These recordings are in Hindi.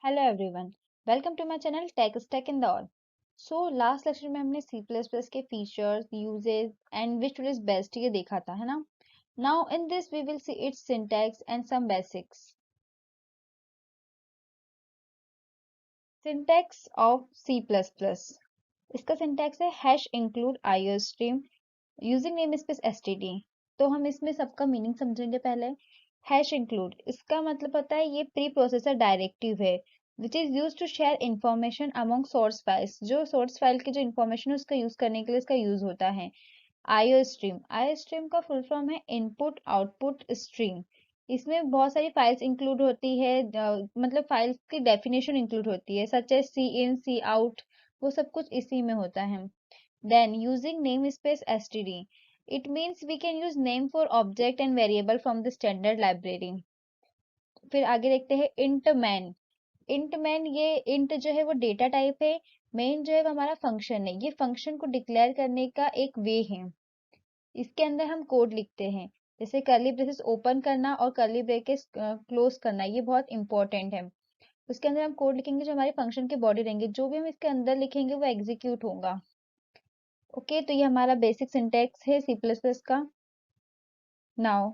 Hello everyone, welcome to my channel tech stack in the all. So last lecture में हमने सी प्लस प्लस के features, usages and which tool is best ये देखा था, है ना। Now in this we will see its syntax and some basics. Syntax of C plus plus, इसका सिंटैक्स है hash include iostream using namespace STD. तो हम इसमें सबका मीनिंग समझेंगे पहले। हैश इंक्लूड, इसका मतलब होता है ये प्री प्रोसेसर डायरेक्टिव है which is use to share information among source files. जो सोर्स फाइल की जो इंफॉर्मेशन है उसका यूज करने के लिए इसका यूज होता है। आईओ स्ट्रीम का फुल फॉर्म है इनपुट आउटपुट स्ट्रीम। इसमें बहुत सारी फाइल्स इंक्लूड होती है, मतलब फाइल्स की डेफिनेशन इंक्लूड होती है सच एज सी इन सी आउट, वो सब कुछ इसी में होता है। Then using namespace std, it means we can use name for object and variable from the standard library. फिर आगे देखते हैं int main। int main, ये int जो है वो डेटा टाइप है, main जो है वो हमारा फंक्शन है। ये फंक्शन को डिक्लेयर करने का एक वे है। इसके अंदर हम कोड लिखते हैं, जैसे कर्ली ब्रेसेस ओपन करना और कर्ली ब्रेसेस क्लोज करना, ये बहुत इंपॉर्टेंट है। उसके अंदर हम कोड लिखेंगे जो हमारे फंक्शन के बॉडी रहेंगे, जो भी हम इसके अंदर लिखेंगे वो एग्जीक्यूट होगा। ओके, तो ये हमारा बेसिक सिंटेक्स है सी प्लस प्लस का। Now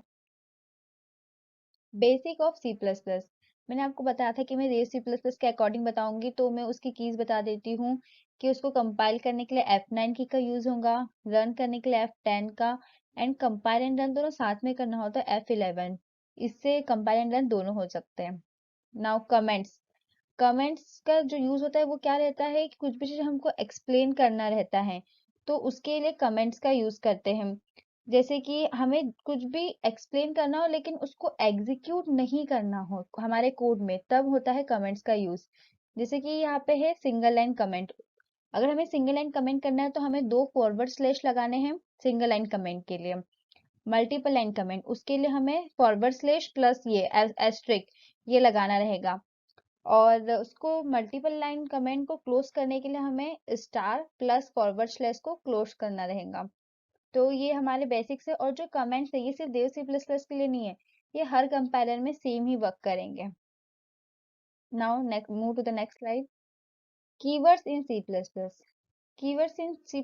basic of C plus plus, मैंने आपको बताया था कि मैं रेस सी प्लस प्लस के अकॉर्डिंग बताऊंगी, तो मैं उसकी कीज बता देती हूँ कि उसको कंपाइल करने के लिए F9 की का यूज होगा, रन करने के लिए F10 का, एंड कंपाइल एंड रन दोनों साथ में करना होता है F11। इससे कंपाइल एंड रन दोनों हो सकते हैं। नाउ कमेंट्स, कमेंट्स का जो यूज होता है वो क्या रहता है कि कुछ भी चीज हमको एक्सप्लेन करना रहता है, तो उसके लिए कमेंट्स का यूज करते हैं। जैसे कि हमें कुछ भी एक्सप्लेन करना हो लेकिन उसको एग्जीक्यूट नहीं करना हो हमारे कोड में, तब होता है कमेंट्स का यूज। जैसे कि यहाँ पे है सिंगल लाइन कमेंट। अगर हमें सिंगल लाइन कमेंट करना है तो हमें दो फॉरवर्ड स्लैश लगाने हैं सिंगल लाइन कमेंट के लिए। मल्टीपल लाइन कमेंट, उसके लिए हमें फॉरवर्ड स्लैश प्लस ये एस्ट्रिक ये लगाना रहेगा। और उसको मल्टीपल लाइन कमेंट को क्लोज करने के लिए हमें स्टार प्लस फॉरवर्ड स्लैश को क्लोज करना रहेगा। तो ये हमारे बेसिक्स है, और जो कमेंट्स है ये सिर्फ देव सी प्लस प्लस के लिए नहीं है, ये हर कंपाइलर में सेम ही वर्क करेंगे। Now next move to the next slide. Keywords in C plus plus, keywords in C++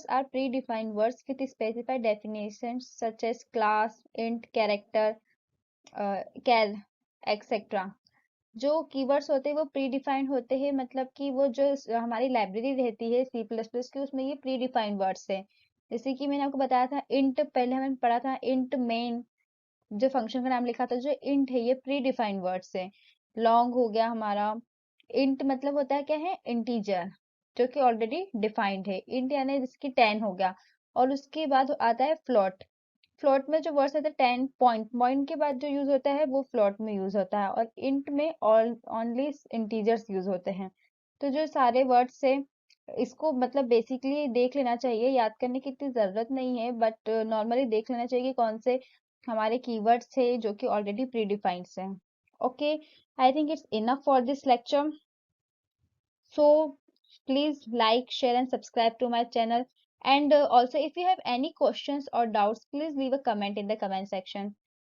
are predefined words with specified definitions such as class, int, character, char, etc. जो कीवर्ड्स होते हैं वो प्री डिफाइंड होते हैं, मतलब कि वो जो हमारी लाइब्रेरी रहती है सी प्लस प्लस की, उसमें ये प्री डिफाइंड वर्ड्स है। जैसे कि मैंने आपको बताया था इंट, पहले हमने पढ़ा था इंट मेन, जो फंक्शन का नाम लिखा था, जो इंट है ये प्री डिफाइंड वर्ड्स है। लॉन्ग हो गया हमारा, इंट मतलब होता है क्या है, इंटीजर, जो कि ऑलरेडी डिफाइंड है। इंट यानी जिसकी 10 हो गया। और उसके बाद आता है फ्लोट। फ्लोट में जो वर्ड्स रहते हैं 10 पॉइंट, पॉइंट के बाद जो यूज होता है वो फ्लोट में यूज होता है, और इंट में ऑल ओनली इंटीजर्स यूज होते हैं। तो जो सारे वर्ड्स है इसको मतलब बेसिकली देख लेना चाहिए, याद करने की इतनी जरूरत नहीं है, बट नॉर्मली देख लेना चाहिए कि कौन से हमारे कीवर्ड्स थे जो कि ऑलरेडी प्री डिफाइंड हैं। Okay, I think it's enough for this lecture. So please like, share and subscribe to my channel. And also if you have any questions or doubts, please leave a comment in the comment section.